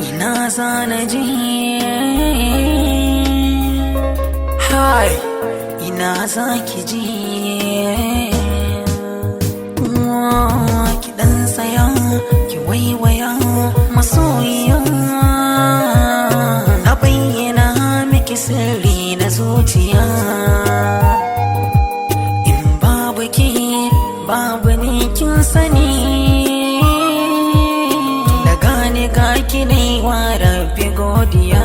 ina zana je hai ina zaki je ki dan tsaya ki waiwaya masoyiya na bayyana miki sirri na zuciya in babu ki babu ni kin sani da gane ga ki ne wa rabbi godiya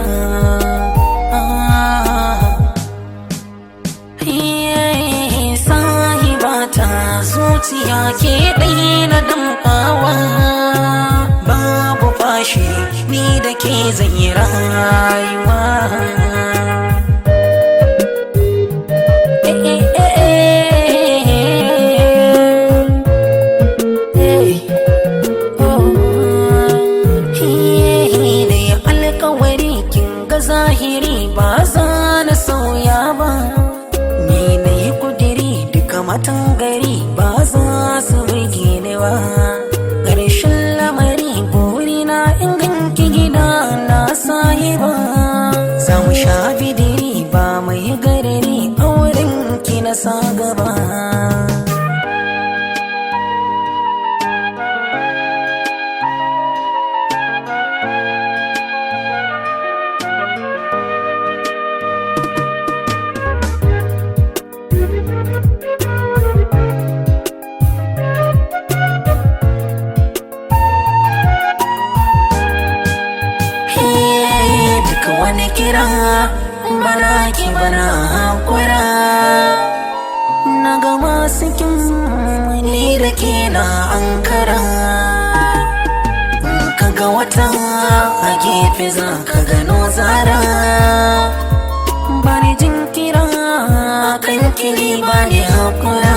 sahibata zuciya ke ɗaya na damkawa babu fashi ni da ke zan yi rayuwa zahiri ba za na sauya ba ni na yi kudiri duka matan gari ba za su rage ni ba ƙarshen lamari burina in ganki gida na sahiba za mu sha bidiri ba mai garari auren ki na sa gaba wani kira bana ki bana hakura na ga masu ni da ke na ankara ka ga wata a gefe za ka gano zara bani jin kira kan kiri bani hakura